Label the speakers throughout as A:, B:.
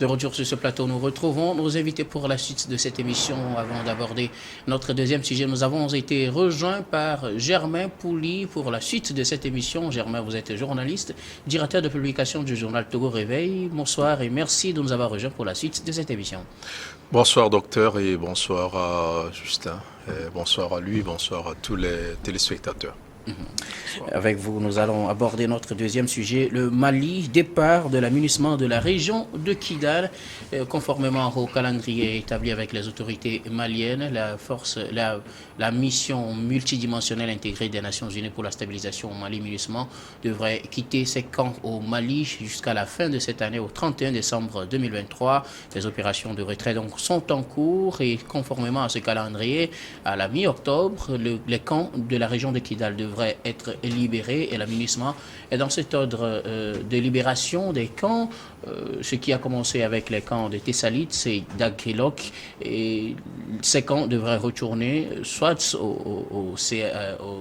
A: De retour sur ce plateau, nous retrouvons nos invités pour la suite de cette émission. Avant d'aborder notre deuxième sujet, nous avons été rejoints par Germain Pouli pour la suite de cette émission. Germain, vous êtes journaliste, directeur de publication du journal Togo Réveil. Bonsoir et merci de nous avoir rejoints pour la suite de cette émission.
B: Bonsoir docteur et bonsoir à Justin, et bonsoir à lui, bonsoir à tous les téléspectateurs.
A: Avec vous, nous allons aborder notre deuxième sujet, le Mali, départ de l'amunissement de la région de Kidal. Conformément au calendrier établi avec les autorités maliennes, la mission multidimensionnelle intégrée des Nations Unies pour la stabilisation au Mali, MINUSMA, devrait quitter ses camps au Mali jusqu'à la fin de cette année, au 31 décembre 2023. Les opérations de retrait donc sont en cours et conformément à ce calendrier, à la mi-octobre, les camps de la région de Kidal devraient être libérés et l'amunissement est dans cet ordre de libération des camps. Ce qui a commencé avec les camps de Tessalites et d'Aguelok, et ces camps devraient retourner soit aux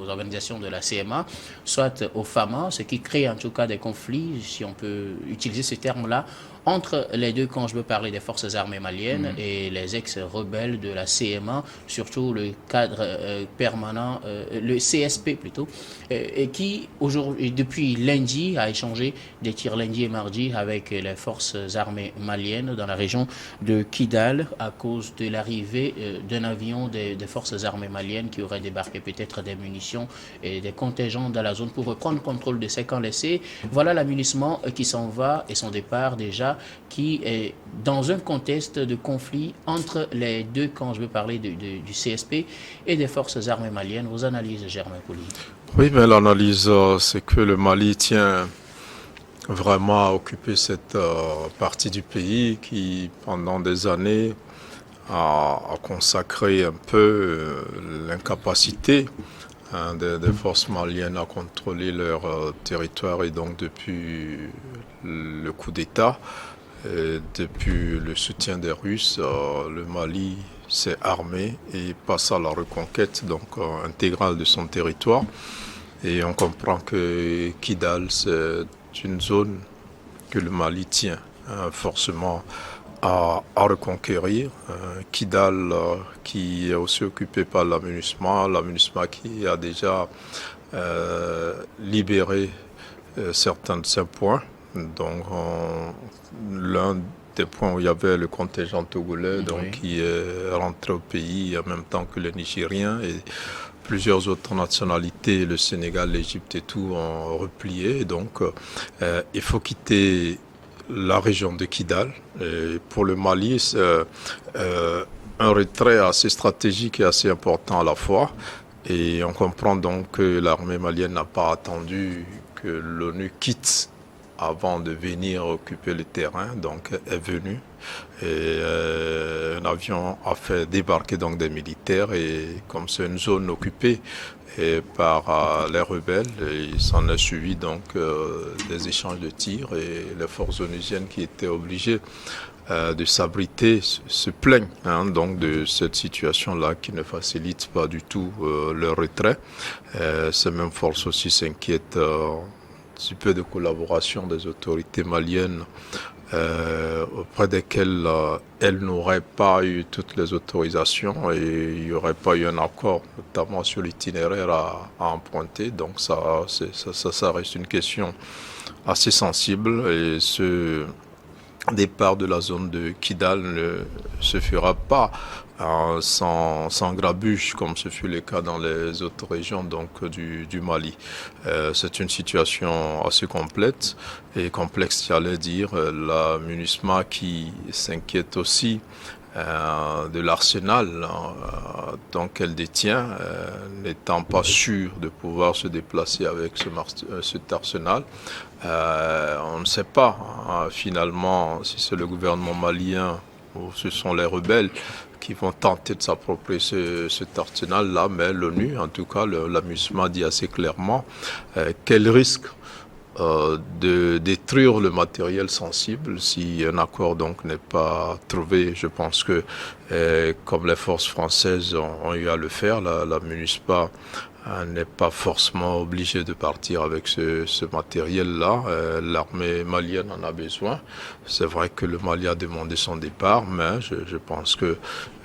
A: organisations de la CMA, soit au FAMA, ce qui crée en tout cas des conflits, si on peut utiliser ce terme-là, entre les deux camps. Je veux parler des forces armées maliennes et les ex-rebelles de la CMA, surtout le cadre permanent, le CSP plutôt, et qui aujourd'hui, depuis lundi, a échangé des tirs lundi et mardi avec les forces armées maliennes dans la région de Kidal à cause de l'arrivée d'un avion des forces armées maliennes qui aurait débarqué peut-être des munitions et des contingents dans la zone pour reprendre contrôle de ces camps laissés. Voilà l'amunissement qui s'en va et son départ déjà, qui est dans un contexte de conflit entre les deux camps. Je veux parler du CSP et des forces armées maliennes. Vos analyses, Germain Pouli?
B: Oui, mais l'analyse, c'est que le Mali tient vraiment à occuper cette partie du pays qui, pendant des années, a consacré un peu l'incapacité des forces maliennes à contrôler leur territoire, et donc depuis le coup d'État, et depuis le soutien des Russes, le Mali s'est armé et passe à la reconquête intégrale de son territoire. Et on comprend que Kidal, c'est une zone que le Mali tient forcément à reconquérir. Kidal qui est aussi occupé par la MINUSMA qui a déjà libéré certains de ses points. Donc l'un des points où il y avait le contingent togolais qui est rentré au pays en même temps que les Nigériens, et plusieurs autres nationalités, le Sénégal, l'Égypte et tout, ont replié. Donc il faut quitter la région de Kidal. Et pour le Mali, c'est un retrait assez stratégique et assez important à la fois. Et on comprend donc que l'armée malienne n'a pas attendu que l'ONU quitte avant de venir occuper le terrain, donc est venu. Et un avion a fait débarquer donc des militaires, et comme c'est une zone occupée par les rebelles, il s'en est suivi donc des échanges de tirs, et les forces onusiennes qui étaient obligées de s'abriter se plaignent donc de cette situation-là qui ne facilite pas du tout leur retrait. Ces mêmes forces aussi s'inquiètent un peu de collaboration des autorités maliennes auprès desquelles elles n'auraient pas eu toutes les autorisations, et il n'y aurait pas eu un accord, notamment sur l'itinéraire à emprunter. Donc ça reste une question assez sensible, et ce départ de la zone de Kidal ne se fera pas sans grabuge, comme ce fut le cas dans les autres régions du Mali. C'est une situation assez complexe, j'allais dire. La MINUSMA qui s'inquiète aussi de l'arsenal donc elle détient, n'étant pas sûre de pouvoir se déplacer avec cet arsenal. On ne sait pas finalement si c'est le gouvernement malien ou ce sont les rebelles qui vont tenter de s'approprier cet arsenal-là, mais l'ONU, en tout cas, la MINUSMA dit assez clairement qu'elle risque de détruire le matériel sensible si un accord donc n'est pas trouvé. Je pense que comme les forces françaises ont eu à le faire, la MINUSMA n'est pas forcément obligé de partir avec ce matériel-là. L'armée malienne en a besoin. C'est vrai que le Mali a demandé son départ, mais je pense que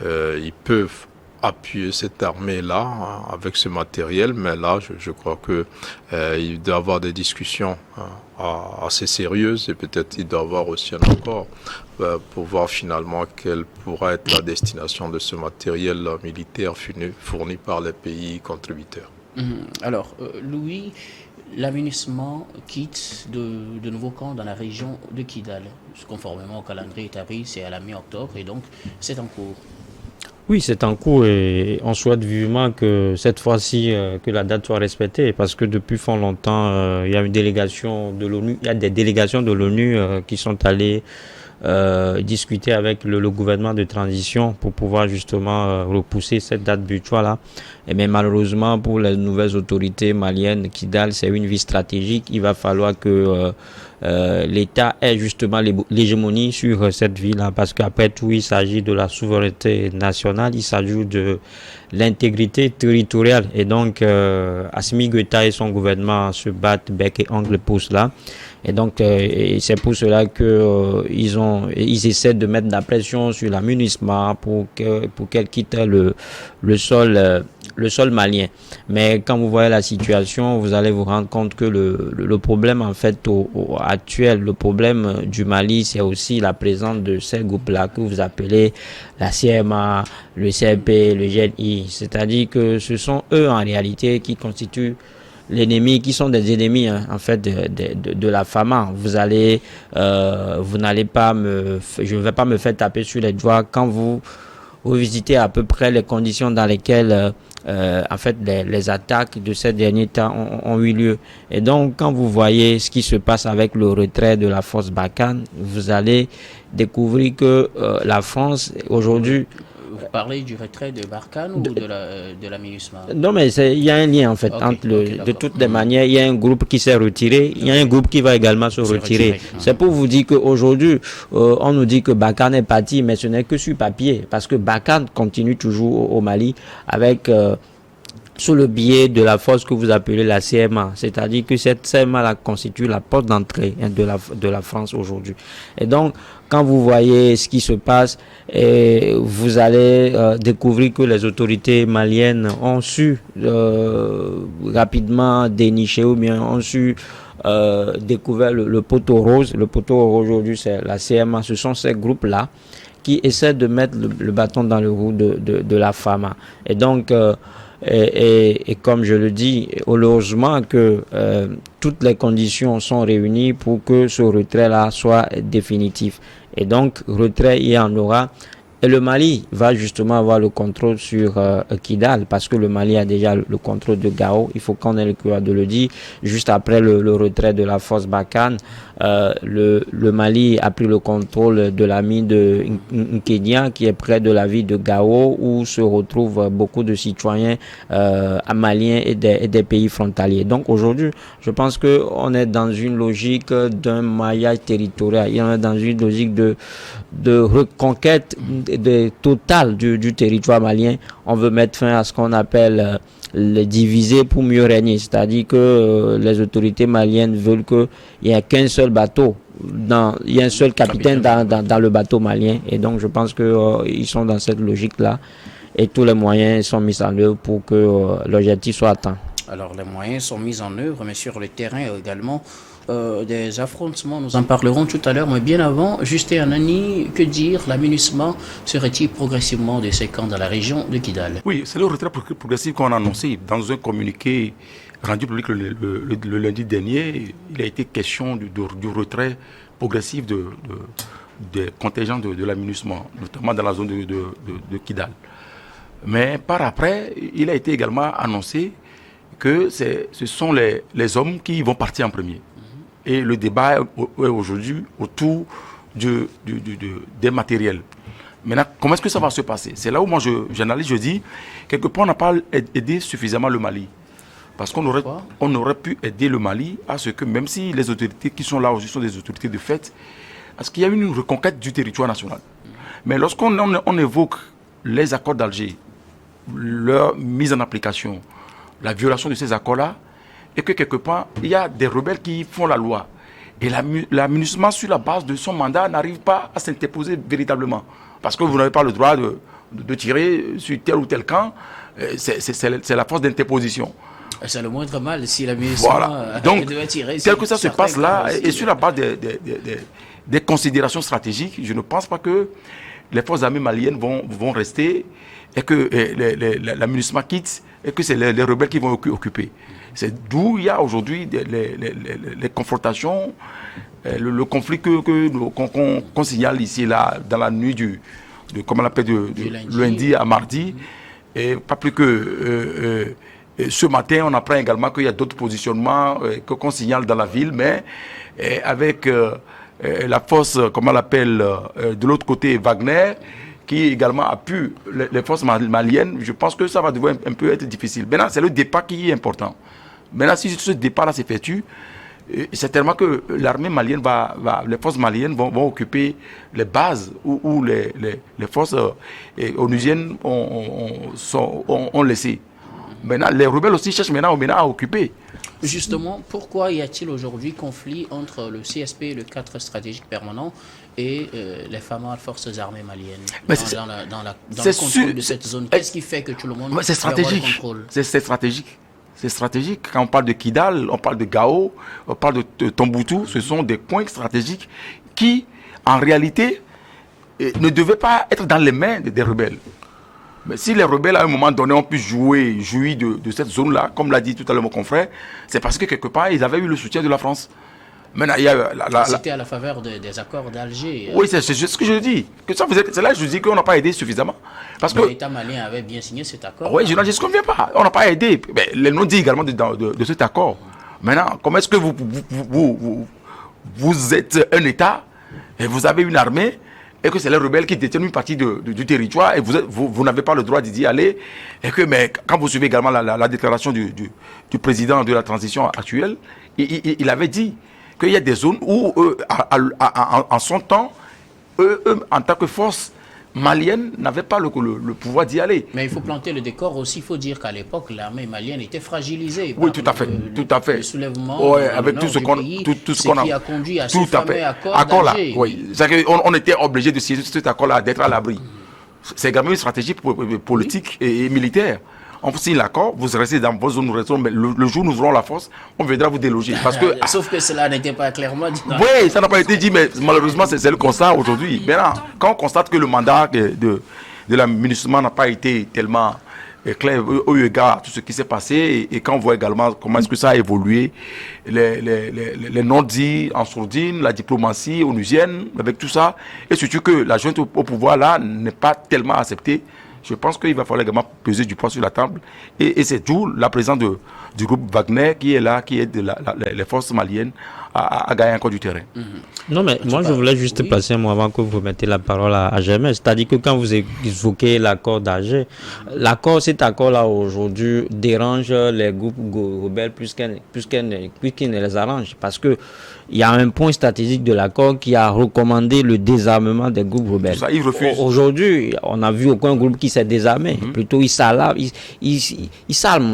B: ils peuvent appuyer cette armée-là avec ce matériel, mais là, je crois que il doit y avoir des discussions assez sérieuses et peut-être il doit y avoir aussi un accord pour voir finalement quelle pourra être la destination de ce matériel militaire fourni par les pays contributeurs.
A: Alors, Louis, l'aménagement quitte de nouveaux camps dans la région de Kidal. Conformément au calendrier établi, c'est à la mi-octobre et donc c'est en cours.
C: Oui, c'est en cours et on souhaite vivement que cette fois-ci, que la date soit respectée parce que depuis fort longtemps, il y a une délégation de l'ONU, il y a des délégations de l'ONU qui sont allées discuter avec le gouvernement de transition pour pouvoir justement repousser cette date butoir-là. Et bien malheureusement pour les nouvelles autorités maliennes, Kidal, c'est une ville stratégique. Il va falloir que l'État ait justement l'hégémonie sur cette ville-là parce qu'après tout, il s'agit de la souveraineté nationale, il s'agit de l'intégrité territoriale. Et donc, Assimi Goïta et son gouvernement se battent bec et ongle pour cela. Et donc, c'est pour cela que ils essaient de mettre de la pression sur la MINUSMA pour qu'elle quitte le sol malien. Mais quand vous voyez la situation, vous allez vous rendre compte que le problème en fait actuel, le problème du Mali, c'est aussi la présence de ces groupes-là que vous appelez la CMA, le CRP, le GNI. C'est-à-dire que ce sont eux en réalité qui constituent l'ennemi, qui sont des ennemis en fait de la FAMA. Vous n'allez pas je ne vais pas me faire taper sur les doigts quand vous visitez à peu près les conditions dans lesquelles en fait les attaques de ces derniers temps ont eu lieu. Et donc quand vous voyez ce qui se passe avec le retrait de la force Barkhane, vous allez découvrir que la France aujourd'hui.
A: Vous parlez du retrait de Barkhane ou de la MINUSMA?
C: Non, mais il y a un lien en fait entre de toutes les manières. Il y a un groupe qui s'est retiré, il y a un groupe qui va également se retirer. C'est pour vous dire qu'aujourd'hui, on nous dit que Barkhane est parti, mais ce n'est que sur papier, parce que Barkhane continue toujours au Mali avec sous le biais de la force que vous appelez la CMA, c'est-à-dire que cette CMA constitue la porte d'entrée de la France aujourd'hui. Et donc, quand vous voyez ce qui se passe, vous allez découvrir que les autorités maliennes ont su rapidement dénicher ou bien ont su découvrir le poteau rose. Le poteau rose aujourd'hui, c'est la CMA. Ce sont ces groupes-là qui essaient de mettre le bâton dans le roue de la FAMA. Et donc, et comme je le dis, heureusement que toutes les conditions sont réunies pour que ce retrait-là soit définitif. Et donc, retrait, il y en aura. Et le Mali va justement avoir le contrôle sur Kidal, parce que le Mali a déjà le contrôle de Gao. Il faut qu'on ait le courage de le dire. Juste après le retrait de la force Barkhane, le Mali a pris le contrôle de la mine de Nkenya, qui est près de la ville de Gao, où se retrouvent beaucoup de citoyens maliens et des pays frontaliers. Donc aujourd'hui, je pense qu'on est dans une logique d'un maillage territorial. Il y en a dans une logique de reconquête totale du territoire malien. On veut mettre fin à ce qu'on appelle les diviser pour mieux régner, c'est-à-dire que les autorités maliennes veulent qu'il n'y ait qu'un seul bateau, il y a un seul capitaine dans le bateau malien, et donc je pense qu'ils sont dans cette logique-là et tous les moyens sont mis en œuvre pour que l'objectif soit atteint.
A: Alors les moyens sont mis en œuvre, mais sur le terrain également, des affrontements, nous en parlerons tout à l'heure, mais bien avant, Justin Anani, que dire, la MINUSMA serait-il progressivement de ces camps dans la région de Kidal?
D: Oui, c'est le retrait progressif qu'on a annoncé dans un communiqué rendu public le lundi dernier. Il a été question du retrait progressif des contingents de la MINUSMA, notamment dans la zone de Kidal. Mais par après, il a été également annoncé que ce sont les hommes qui vont partir en premier. Et le débat est aujourd'hui autour des matériels. Maintenant, comment est-ce que ça va se passer? C'est là où moi j'analyse, je dis, quelque part on n'a pas aidé suffisamment le Mali. Parce qu'on aurait pu aider le Mali à ce que, même si les autorités qui sont là aujourd'hui sont des autorités de fait, parce qu'il y a eu une reconquête du territoire national. Mais lorsqu'on évoque les accords d'Alger, leur mise en application, la violation de ces accords-là, et que quelque part, il y a des rebelles qui font la loi. Et la MINUSMA, sur la base de son mandat, n'arrive pas à s'interposer véritablement. Parce que vous n'avez pas le droit de tirer sur tel ou tel camp, c'est la force d'interposition.
A: C'est le moindre mal si la MINUSMA
D: devait tirer. Tel que ça se passe là, et sur la base des considérations stratégiques, je ne pense pas que les forces armées maliennes vont rester et que la MINUSMA quitte et que c'est les rebelles qui vont occuper. C'est d'où il y a aujourd'hui les confrontations, le conflit qu'on signale ici là, dans la nuit du lundi à mardi. Et pas plus que ce matin, on apprend également qu'il y a d'autres positionnements qu'on signale dans la ville, mais avec la force, comment on l'appelle, de l'autre côté, Wagner, qui également appuie les forces maliennes, je pense que ça va devoir un peu être difficile. Maintenant, c'est le départ qui est important. Maintenant, si ce départ-là s'effectue, certainement que l'armée malienne les forces maliennes vont occuper les bases où les forces onusiennes ont laissé. Maintenant, les rebelles aussi cherchent maintenant à occuper.
A: Justement, pourquoi y a-t-il aujourd'hui conflit entre le CSP, le cadre stratégique permanent, et les fameuses forces armées maliennes dans le contrôle de cette zone? Qu'est-ce qui fait que tout le monde
D: c'est stratégique. C'est stratégique. C'est stratégique. Quand on parle de Kidal, on parle de Gao, on parle de Tombouctou, ce sont des points stratégiques qui, en réalité, ne devaient pas être dans les mains des rebelles. Mais si les rebelles, à un moment donné, ont pu jouir de cette zone-là, comme l'a dit tout à l'heure mon confrère, c'est parce que quelque part, ils avaient eu le soutien de la France. Maintenant, il y a
A: c'était à la faveur des accords d'Alger.
D: Oui, c'est ce que je dis. C'est là que je dis qu'on n'a pas aidé suffisamment. Parce que
A: l'État malien avait bien signé cet accord.
D: Oui, je n'en disconviens pas. On n'a pas aidé. Mais les noms dit également de cet accord. Maintenant, comment est-ce que vous êtes un État et vous avez une armée et que c'est les rebelles qui détiennent une partie du territoire et vous n'avez pas le droit d'y aller, et que quand vous suivez également la déclaration du président de la transition actuelle, il avait dit qu'il y a des zones où, en son temps, eux, en tant que force malienne, n'avaient pas le pouvoir d'y aller.
A: Mais il faut planter le décor aussi. Il faut dire qu'à l'époque, l'armée malienne était fragilisée.
D: Oui, tout à fait. Le
A: soulèvement
D: avec tout ce qu'on a.
A: Qui a conduit à ce fameux accord
D: là.
A: d'Alger.
D: Oui. On était obligé de signer cet accord-là, d'être à l'abri. C'est également une stratégie politique et militaire. On signe l'accord, vous restez dans vos zones, mais le jour où nous aurons la force, on viendra vous déloger.
A: Sauf que cela n'était pas clairement dit.
D: Oui, ça n'a pas été dit, mais malheureusement, c'est le constat aujourd'hui. Maintenant, quand on constate que le mandat de la MINUSMA n'a pas été tellement clair au égard à tout ce qui s'est passé, et quand on voit également comment est-ce que ça a évolué, les non-dits en sourdine, la diplomatie onusienne, avec tout ça, et surtout que la junte au pouvoir là n'est pas tellement acceptée. Je pense qu'il va falloir également peser du poids sur la table. Et c'est d'où la présence du groupe Wagner qui est là, qui aide les forces maliennes à gagner encore du terrain.
C: Non, mais moi, je voulais juste passer un mot avant que vous mettez la parole à Germain. C'est-à-dire que quand vous évoquez l'accord d'Alger, cet accord-là, aujourd'hui, dérange les groupes rebelles plus qu'il ne les arrange. Parce que il y a un point stratégique de l'accord qui a recommandé le désarmement des groupes rebelles.
D: Ça, ils refusent.
C: Aujourd'hui, on n'a vu aucun groupe qui s'est désarmé. Plutôt, ils s'arment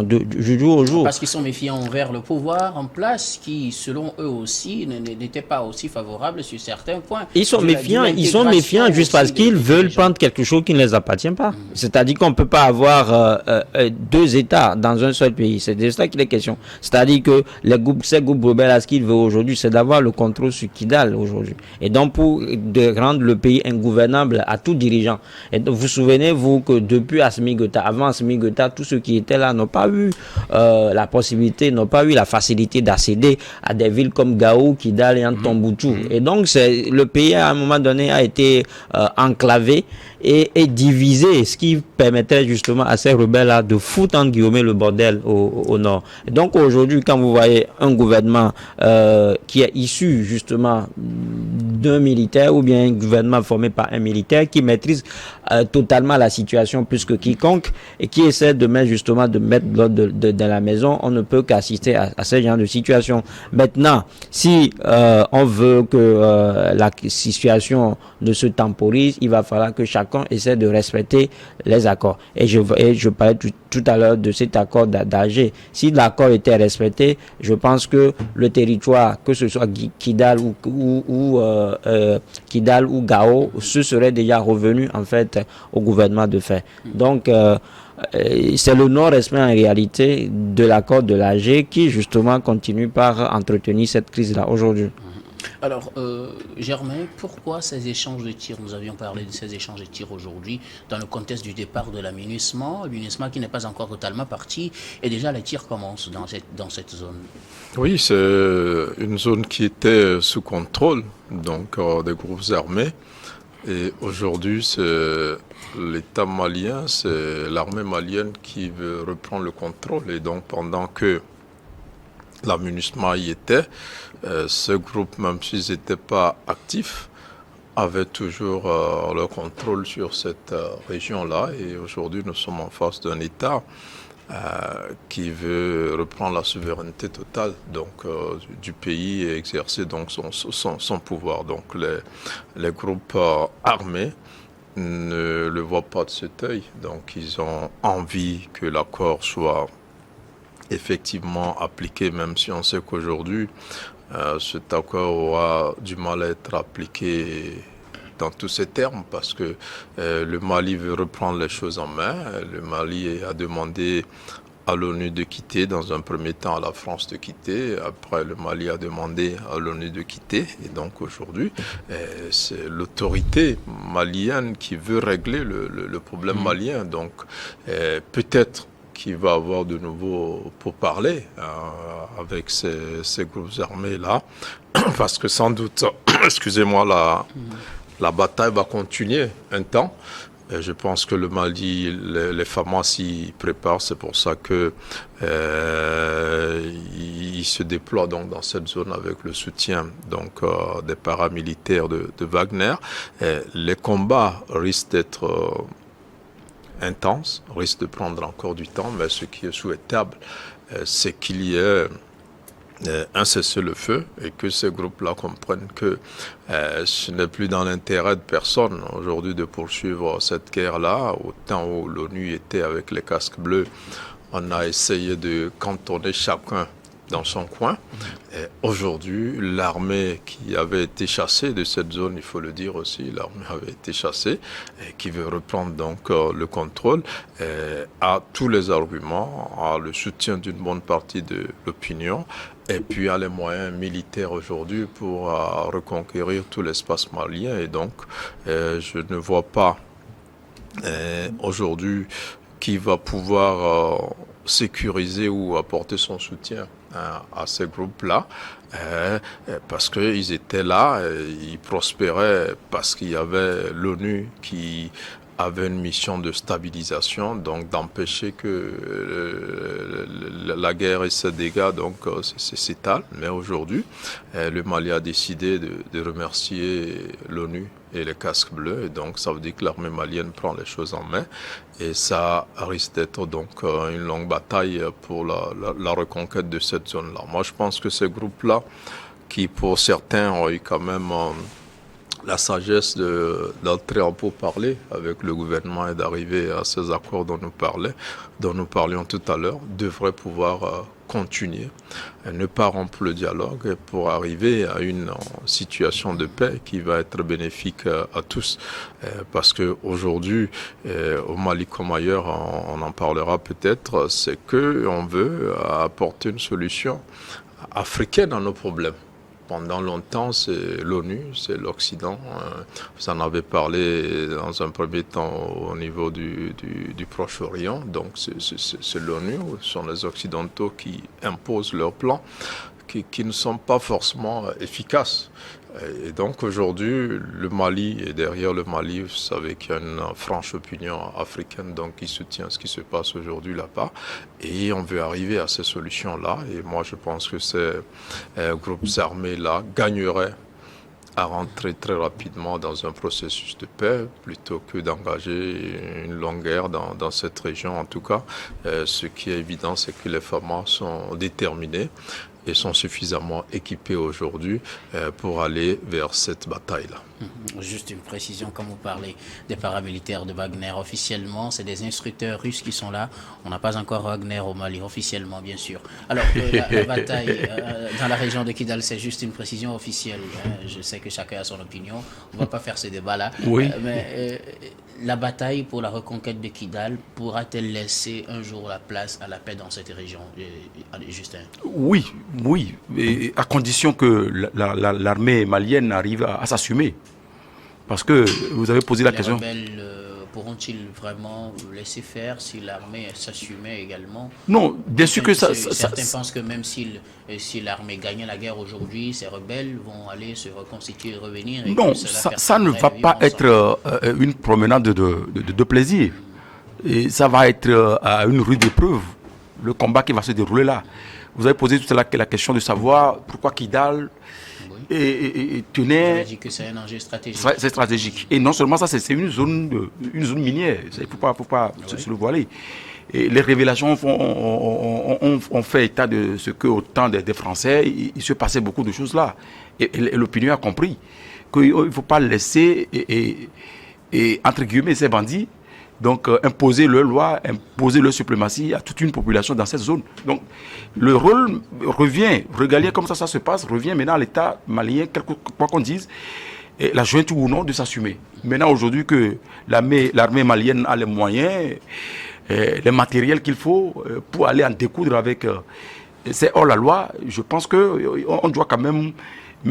C: du jour au jour.
A: Parce qu'ils sont méfiants envers le pouvoir en place, qui, selon eux aussi, n'était pas aussi favorable sur certains points.
C: Ils sont méfiants juste parce qu'ils veulent prendre quelque chose qui ne les appartient pas. C'est-à-dire qu'on ne peut pas avoir deux États dans un seul pays. C'est de ça qu'il est question. C'est-à-dire que ces groupes rebelles, ce qu'ils veulent aujourd'hui, c'est d'avoir le contrôle sur Kidal aujourd'hui. Et donc, de rendre le pays ingouvernable à tout dirigeant. Et donc, vous souvenez-vous que depuis Assimi Goïta, avant Assimi Goïta, tous ceux qui étaient là n'ont pas eu la possibilité, n'ont pas eu la facilité d'accéder à des villes comme Gao, Kidal et Tombouctou. Et donc, le pays, à un moment donné, a été enclavé et divisé, ce qui permettrait justement à ces rebelles-là de foutre, entre guillemets, le bordel au nord. Et donc, aujourd'hui, quand vous voyez un gouvernement qui est issu, justement, d'un militaire ou bien un gouvernement formé par un militaire qui maîtrise totalement la situation plus que quiconque et qui essaie de mettre l'ordre dans la maison, on ne peut qu'assister à ce genre de situation. Maintenant, si on veut que la situation ne se temporise, il va falloir que chaque chacun essaie de respecter les accords. Et je parlais tout à l'heure de cet accord d'Alger. Si l'accord était respecté, je pense que le territoire, que ce soit Kidal ou Gao, ce serait déjà revenu en fait au gouvernement de fait. Donc c'est le non-respect en réalité de l'accord de l'Alger qui justement continue par entretenir cette crise-là aujourd'hui.
A: Alors, Germain, pourquoi ces échanges de tirs? Nous avions parlé de ces échanges de tirs aujourd'hui dans le contexte du départ de la MINUSMA qui n'est pas encore totalement parti, et déjà les tirs commencent dans cette zone.
B: Oui, c'est une zone qui était sous contrôle donc des groupes armés, et aujourd'hui c'est l'État malien, c'est l'armée malienne qui veut reprendre le contrôle, et donc pendant que la MINUSMA y était, ce groupe, même s'ils n'étaient pas actifs, avaient toujours le contrôle sur cette région-là. Et aujourd'hui, nous sommes en face d'un État qui veut reprendre la souveraineté totale donc, du pays et exercer donc, son pouvoir. Donc les groupes armés ne le voient pas de cet œil. Donc ils ont envie que l'accord soit effectivement appliqué, même si on sait qu'aujourd'hui, cet accord aura du mal à être appliqué dans tous ces termes, parce que le Mali veut reprendre les choses en main. Le Mali a demandé à l'ONU de quitter, dans un premier temps à la France de quitter, après le Mali a demandé à l'ONU de quitter, et donc aujourd'hui c'est l'autorité malienne qui veut régler le problème malien, donc peut-être qu'il va avoir de nouveau pour parler avec ces groupes armés-là, parce que sans doute, excusez-moi, la bataille va continuer un temps. Et je pense que le Mali, les FAMA s'y préparent, c'est pour ça que ils se déploient donc dans cette zone avec le soutien donc des paramilitaires de Wagner. Et les combats risquent d'être intenses, risquent de prendre encore du temps, mais ce qui est souhaitable, c'est qu'il y ait un cessez-le-feu et que ces groupes-là comprennent que ce n'est plus dans l'intérêt de personne aujourd'hui de poursuivre cette guerre-là. Au temps où l'ONU était avec les casques bleus, on a essayé de cantonner chacun dans son coin. Et aujourd'hui, l'armée qui avait été chassée de cette zone, il faut le dire aussi, l'armée avait été chassée et qui veut reprendre donc le contrôle, a tous les arguments, a le soutien d'une bonne partie de l'opinion, et puis a les moyens militaires aujourd'hui pour reconquérir tout l'espace malien. Et donc, je ne vois pas aujourd'hui qui va pouvoir sécuriser ou apporter son soutien à ces groupes-là, parce qu'ils étaient là, ils prospéraient parce qu'il y avait l'ONU qui avait une mission de stabilisation, donc d'empêcher que la guerre et ses dégâts donc s'étalent. Mais aujourd'hui, le Mali a décidé de remercier l'ONU et les casques bleus, et donc ça veut dire que l'armée malienne prend les choses en main, et ça risque d'être donc une longue bataille pour la reconquête de cette zone-là. Moi, je pense que ces groupes-là, qui pour certains ont eu quand même la sagesse d'entrer en pourparlers avec le gouvernement et d'arriver à ces accords dont nous parlions tout à l'heure, devraient pouvoir continuer, ne pas rompre le dialogue pour arriver à une situation de paix qui va être bénéfique à tous. Parce qu'aujourd'hui, au Mali comme ailleurs, on en parlera peut-être, c'est qu'on veut apporter une solution africaine à nos problèmes. Pendant longtemps, c'est l'ONU, c'est l'Occident. Vous en avez parlé dans un premier temps au niveau du Proche-Orient. Donc c'est l'ONU, ce sont les Occidentaux qui imposent leurs plans, qui ne sont pas forcément efficaces. Et donc aujourd'hui, le Mali, et derrière le Mali, vous savez qu'il y a une franche opinion africaine donc qui soutient ce qui se passe aujourd'hui là-bas. Et on veut arriver à ces solutions-là. Et moi, je pense que ces groupes armés-là gagneraient à rentrer très rapidement dans un processus de paix plutôt que d'engager une longue guerre dans cette région. En tout cas, ce qui est évident, c'est que les FAMA sont déterminés et sont suffisamment équipés aujourd'hui pour aller vers cette bataille-là.
A: Juste une précision, quand vous parlez des paramilitaires de Wagner, officiellement, c'est des instructeurs russes qui sont là. On n'a pas encore Wagner au Mali, officiellement, bien sûr. Alors, la bataille dans la région de Kidal, c'est juste une précision officielle. Je sais que chacun a son opinion. On ne va pas faire ce débat-là.
D: Oui.
A: Mais la bataille pour la reconquête de Kidal pourra-t-elle laisser un jour la place à la paix dans cette région, Justin?
D: Oui, et à condition que l'armée malienne arrive à s'assumer. Parce que vous avez posé la question.
A: Les rebelles pourront-ils vraiment laisser faire si l'armée s'assumait également?
D: Non, bien sûr que ça...
A: Certains pensent que même si l'armée gagnait la guerre aujourd'hui, ces rebelles vont aller se reconstituer et revenir. Et
D: non, ça ne va pas être une promenade de plaisir. Et ça va être à une rude épreuve, le combat qui va se dérouler là. Vous avez posé tout à l'heure la question de savoir pourquoi Kidal... Et tenait.
A: Dit que c'est un enjeu stratégique.
D: C'est stratégique. Et non seulement ça, c'est une zone minière. Il ne faut pas se le voiler. Et les révélations ont fait état de ce qu'au temps des Français, il se passait beaucoup de choses là. Et l'opinion a compris qu'il ne faut pas laisser, entre guillemets, ces bandits, donc imposer leur loi, imposer leur suprématie à toute une population dans cette zone. Donc le rôle revient, régalien comme ça se passe, revient maintenant à l'État malien, quoi qu'on dise, la jointure ou non de s'assumer. Maintenant aujourd'hui que l'armée malienne a les moyens, les matériels qu'il faut pour aller en découdre avec, c'est hors la loi, je pense qu'on doit quand même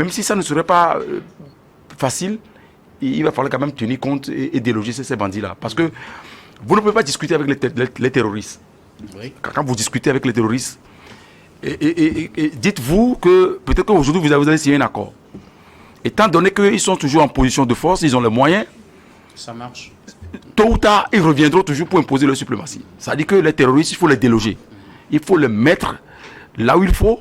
D: si ça ne serait pas facile, il va falloir quand même tenir compte et déloger ces bandits-là. Parce que vous ne pouvez pas discuter avec les terroristes. Oui. Quand vous discutez avec les terroristes, et dites-vous que peut-être qu'aujourd'hui vous avez signé un accord. Étant donné qu'ils sont toujours en position de force, ils ont les moyens.
A: Ça marche.
D: Tôt ou tard, ils reviendront toujours pour imposer leur suprématie. Ça dit que les terroristes, il faut les déloger. Il faut les mettre là où il faut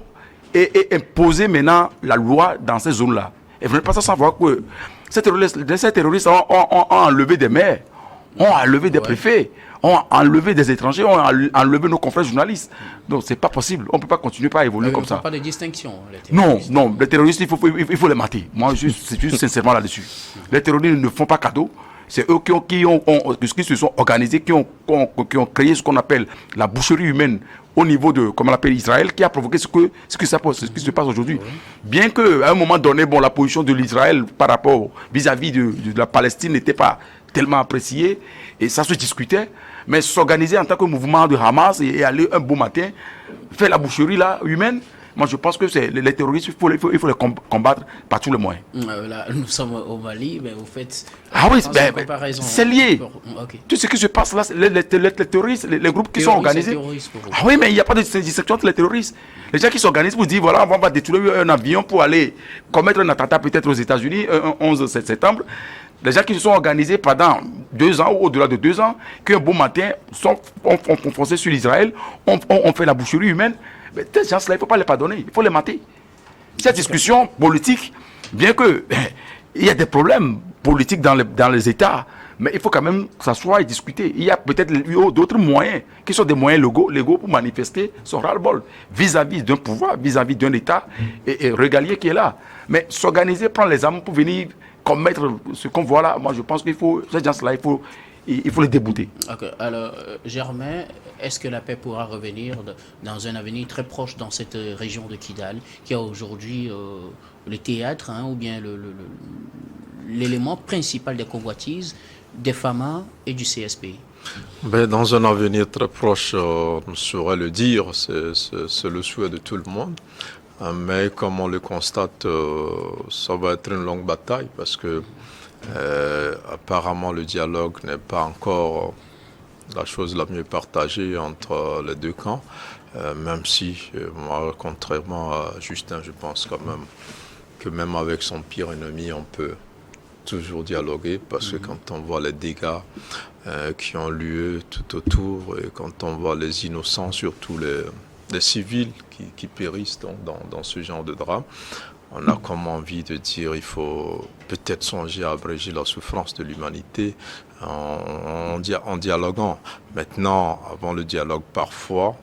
D: et imposer maintenant la loi dans ces zones-là. Et vous n'êtes pas sans savoir que ces terroristes ont enlevé des maires, ont enlevé des préfets, ont enlevé des étrangers, ont enlevé nos confrères journalistes. Donc c'est pas possible. On ne peut pas continuer à évoluer comme ça.
A: Pas de distinction.
D: Non, les terroristes, il faut les mater. Moi, c'est juste sincèrement là-dessus. Les terroristes ne font pas cadeau. C'est eux qui se sont organisés, qui ont créé ce qu'on appelle la boucherie humaine au niveau de, comme on l'appelle, Israël, qui a provoqué ce qui se passe aujourd'hui. Oui. Bien qu'à un moment donné, la position de l'Israël par rapport vis-à-vis de la Palestine n'était pas tellement appréciée, et ça se discutait, mais s'organiser en tant que mouvement de Hamas et aller un beau matin, faire la boucherie là, humaine, moi je pense que les terroristes, il faut les combattre par tous les moyens.
A: Là, nous sommes au Mali, mais vous faites...
D: c'est lié. Okay. Tout ce qui se passe là, les terroristes, les groupes qui sont organisés... Oui, mais il n'y a pas de distinction entre les terroristes. Les gens qui s'organisent vous disent, voilà, on va détruire un avion pour aller commettre un attentat peut-être aux États-Unis, un 11 septembre. Les gens qui se sont organisés pendant 2 ans ou au-delà de 2 ans, qu'un beau matin, ont foncé sur l'Israël, ont fait la boucherie humaine. Mais ces gens-là, il ne faut pas les pardonner, il faut les mater. Cette discussion politique, bien que il y a des problèmes politiques dans les États, mais il faut quand même s'asseoir et discuter. Il y a peut-être d'autres moyens, qui sont des moyens légaux pour manifester son ras-le-bol vis-à-vis d'un pouvoir, vis-à-vis d'un État et régalien qui est là. Mais s'organiser, prendre les armes pour venir commettre ce qu'on voit là, moi je pense qu'il faut, ces gens-là, il faut les débouter.
A: Okay. Alors, Germain, est-ce que la paix pourra revenir dans un avenir très proche dans cette région de Kidal, qui a aujourd'hui le théâtre, ou bien l'élément principal des convoitises des FAMA et du CSP?
B: Dans un avenir très proche, on saurait le dire, c'est le souhait de tout le monde. Mais comme on le constate, ça va être une longue bataille parce que apparemment le dialogue n'est pas encore la chose la mieux partagée entre les deux camps, même si, moi, contrairement à Justin, je pense quand même que même avec son pire ennemi, on peut toujours dialoguer parce que quand on voit les dégâts qui ont lieu tout autour et quand on voit les innocents, surtout les civils qui périssent dans ce genre de drame, on a comme envie de dire il faut peut-être songer à abréger la souffrance de l'humanité en dialoguant. Maintenant, avant le dialogue, parfois,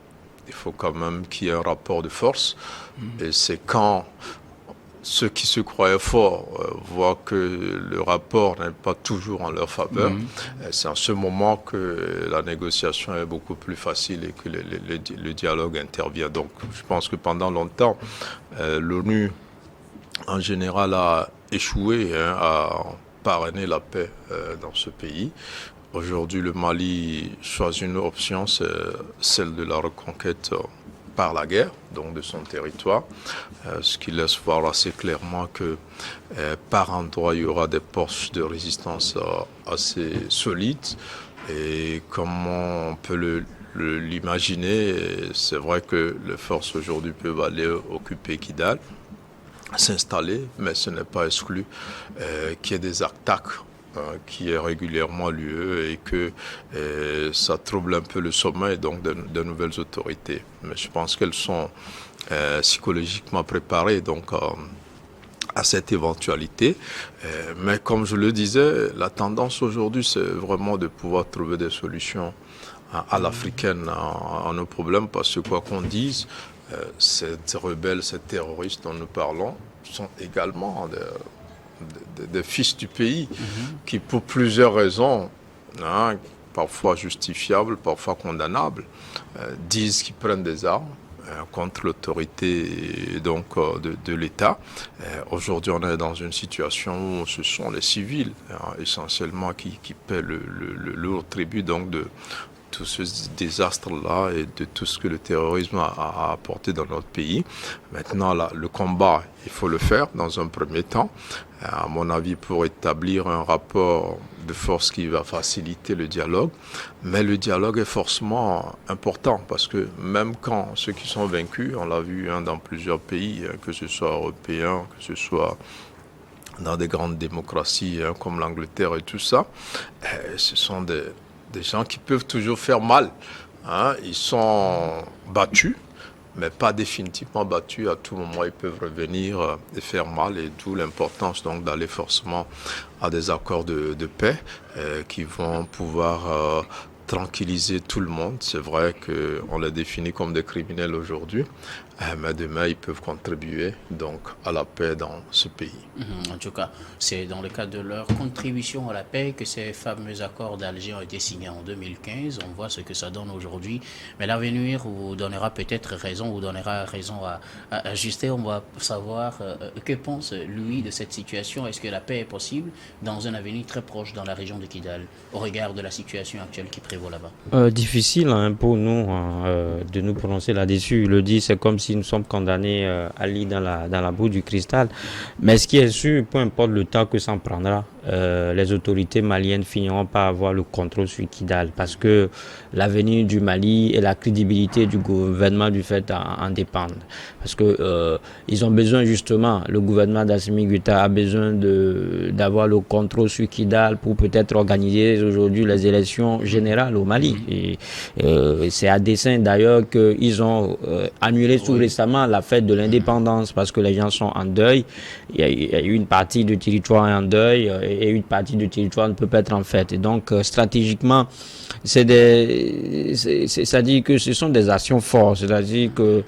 B: il faut quand même qu'il y ait un rapport de force. Et c'est quand ceux qui se croyaient forts voient que le rapport n'est pas toujours en leur faveur. C'est en ce moment que la négociation est beaucoup plus facile et que le dialogue intervient. Donc je pense que pendant longtemps, l'ONU en général a échoué à parrainer la paix dans ce pays. Aujourd'hui, le Mali choisit une option, c'est celle de la reconquête par la guerre, donc de son territoire, ce qui laisse voir assez clairement que par endroits, il y aura des poches de résistance assez solides. Et comment on peut l'imaginer, c'est vrai que les forces aujourd'hui peuvent aller occuper Kidal, s'installer, mais ce n'est pas exclu qu'il y ait des attaques qui est régulièrement lieu et que ça trouble un peu le sommeil donc de nouvelles autorités. Mais je pense qu'elles sont psychologiquement préparées donc à cette éventualité. Mais comme je le disais, la tendance aujourd'hui, c'est vraiment de pouvoir trouver des solutions à l'africaine à nos problèmes, parce que quoi qu'on dise, ces rebelles, ces terroristes dont nous parlons sont également des fils du pays qui, pour plusieurs raisons, parfois justifiables, parfois condamnables, disent qu'ils prennent des armes contre l'autorité donc de l'État. Aujourd'hui, on est dans une situation où ce sont les civils essentiellement qui paient le lourd tribut donc de tout ce désastre-là et de tout ce que le terrorisme a apporté dans notre pays. Maintenant, là, le combat, il faut le faire dans un premier temps, à mon avis, pour établir un rapport de force qui va faciliter le dialogue. Mais le dialogue est forcément important, parce que même quand ceux qui sont vaincus, on l'a vu dans plusieurs pays, que ce soit européens, que ce soit dans des grandes démocraties comme l'Angleterre et tout ça, ce sont des gens qui peuvent toujours faire mal. Ils sont battus, mais pas définitivement battus. À tout moment, ils peuvent revenir et faire mal. Et d'où l'importance donc d'aller forcément à des accords de paix qui vont pouvoir tranquilliser tout le monde. C'est vrai qu'on les définit comme des criminels aujourd'hui, mais demain, ils peuvent contribuer donc à la paix dans ce pays.
A: En tout cas, c'est dans le cadre de leur contribution à la paix que ces fameux accords d'Alger ont été signés en 2015. On voit ce que ça donne aujourd'hui. Mais l'avenir vous donnera peut-être raison, vous donnera raison à Justin. On va savoir que pense lui de cette situation. Est-ce que la paix est possible dans un avenir très proche dans la région de Kidal, au regard de la situation actuelle qui prévaut là-bas?
C: Difficile pour nous de nous prononcer là-dessus. Il le dit, c'est comme si nous sommes condamnés à aller dans la boue du cristal. Mais ce qui est sûr, peu importe le temps que ça en prendra, les autorités maliennes finiront par avoir le contrôle sur Kidal, parce que l'avenir du Mali et la crédibilité du gouvernement du fait en dépendent. Parce que ils ont besoin justement, le gouvernement d'Assimi Goïta a besoin d'avoir le contrôle sur Kidal pour peut-être organiser aujourd'hui les élections générales au Mali. Et c'est à dessein d'ailleurs qu'ils ont annulé tout récemment la fête de l'indépendance, parce que les gens sont en deuil. Il y a une partie du territoire en deuil et une partie du territoire ne peut pas être en fête. Et donc stratégiquement, c'est-à-dire que ce sont des actions fortes, c'est-à-dire que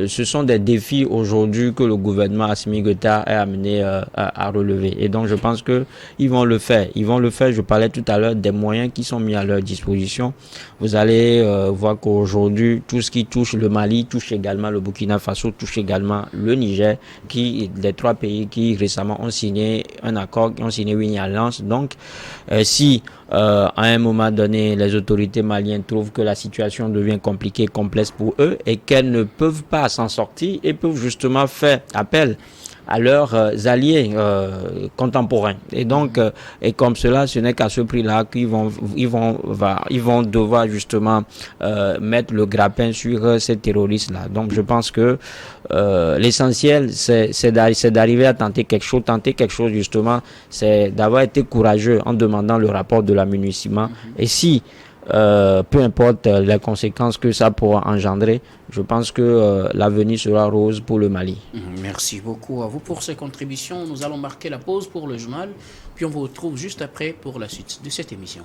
C: ce sont des défis aujourd'hui que le gouvernement Assimi Goïta est amené à relever. Et donc je pense que ils vont le faire. Je parlais tout à l'heure des moyens qui sont mis à leur disposition. Vous allez voir qu'aujourd'hui, tout ce qui touche le Mali touche également le Burkina Faso, touche également le Niger, les trois pays qui récemment ont signé un accord, qui ont signé une alliance. Donc, si à un moment donné, les autorités maliennes trouvent que la situation devient compliquée, complexe pour eux et qu'elles ne peuvent pas s'en sortir, et peuvent justement faire appel à leurs alliés contemporains. Et donc, et comme cela, ce n'est qu'à ce prix-là qu'ils vont devoir justement mettre le grappin sur ces terroristes-là. Donc, je pense que l'essentiel, c'est d'arriver à tenter quelque chose justement, c'est d'avoir été courageux en demandant le rapport de la MINUSMA. Et si peu importe les conséquences que ça pourra engendrer, je pense que l'avenir sera rose pour le Mali.
A: Merci beaucoup à vous pour ces contributions. Nous allons marquer la pause pour le journal, puis on vous retrouve juste après pour la suite de cette émission.